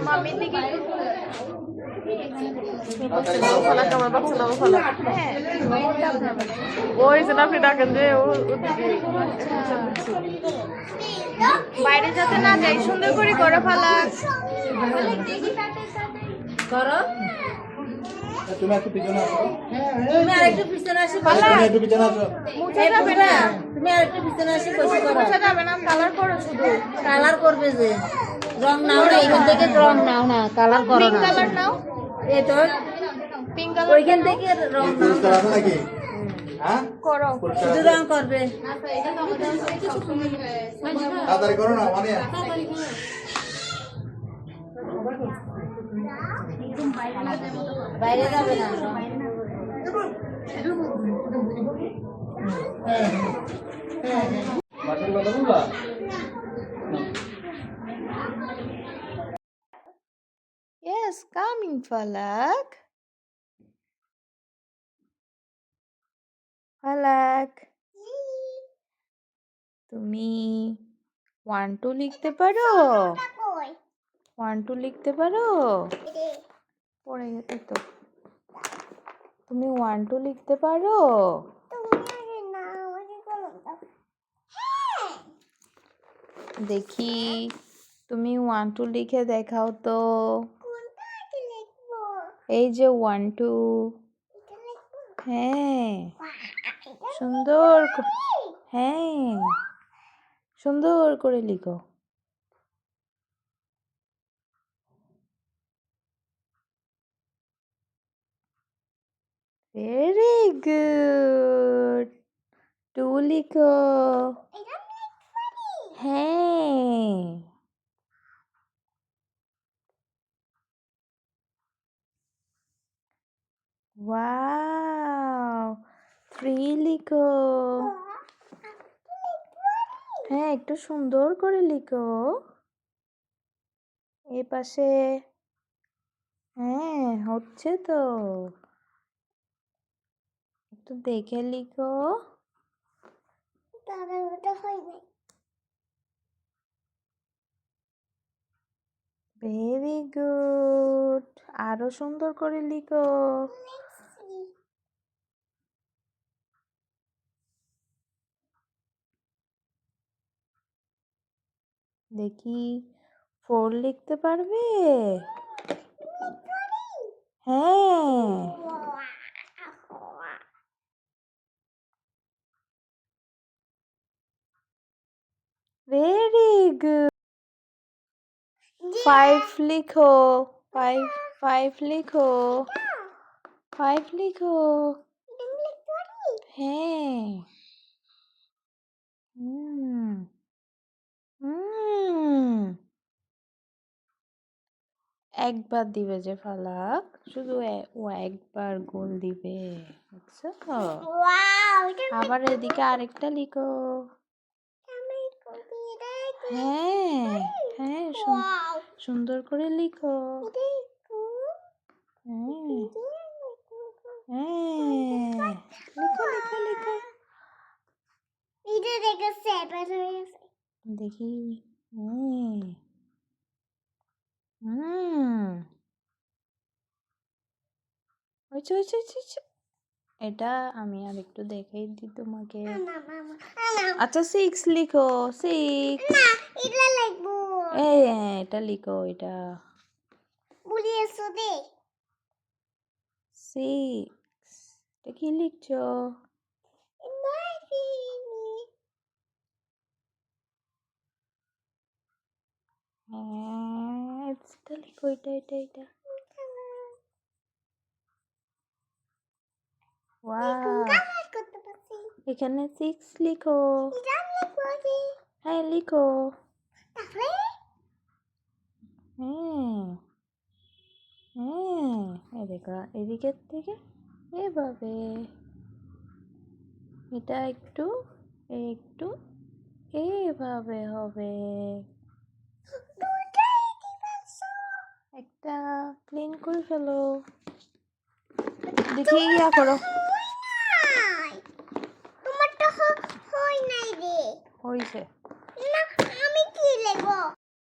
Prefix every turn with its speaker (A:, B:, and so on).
A: মামির দিকে বাইরে যাতে না যাই, সুন্দর করে করো ফালা করো।
B: তুমি একটু পিছনে আসো।
C: তুমি আরেকটু পিছনে আসি বসে
B: তুমি একটু পিছনে আসো।
A: মুছে যাবে না,
C: তুমি আরেকটু পিছনে আসি বসে করো
A: মুছে যাবে না, কালার করো শুধু।
C: কালার করবে যে রং নাও না এখান থেকে রং নাও না কালার করো
A: পিঙ্ক
C: না
A: কালার নাও,
C: এই তো
A: পিঙ্ক কালার
C: ওইখান থেকে রং নাও
B: পরিষ্কার আছে নাকি? হ্যাঁ?
A: করো।
B: পরিষ্কার
C: শুধু
B: আছে?
C: রং করবে
B: তাড়াতাড়ি করো না, মানিয়া।
C: বাইরে যাবে না
B: মাছের কথা বলবা?
A: Yes, coming, Falak. Falak. তুমি 1 2 লিখতে পারো? 1 2 লিখতে পারো? পড়ে গেছে তো। তুমি 1 2 লিখতে পারো? দেখি, তুমি 1 2 লিখে দেখাও তো। এই যে 1 2। হ্যাঁ, সুন্দর হ্যাঁ, সুন্দর করে লিখো। Very good. 2 লিখো। হ্যাঁ, ওয়াও। 3 লিখো। হ্যাঁ, একটু সুন্দর করে লিখো। এ পাশে। হ্যাঁ, হচ্ছে তো। একটু দেখে লিখো। Very good. আরো সুন্দর করে লিখো। দেখি, 4 লিখতে পারবে? হ্যাঁ, ভেরি গুড। 5 লিখো। 5 লিখো। 5 লিখো। হ্যাঁ। হুম হুম একবার দিবে যে ফালাক, শুধু ও একবার গোল দিবে, বুঝছো? আবার এদিকে আরেকটা লিখো। হ্যাঁ হ্যাঁ, সুন্দর করে লিখো। হ্যাঁ হ্যাঁ, লিখো লিখো লিখো। দেখি। হুম হুম হয়েছে হয়েছে হয়েছে হয়েছে। এটা আমি আর একটু দেখাই দিই তোমাকে। আচ্ছা 6 লিখো। 6। এটা লিখো, এটা 6। এটা কি লিখছো? হ্যাঁ, এটা লিখো, এটা এটা এটা। ওয়াও, এখানে 6 লিখো। হ্যাঁ লিখো। হ্যাঁ হ্যাঁ, এদিকে এদিকের থেকে এভাবে। এটা একটু একটু এভাবে হবে। একটা ক্লিন করে ফেলো। দেখি ইয়া করো। হয়েছে।
D: আমি কি লিখবো?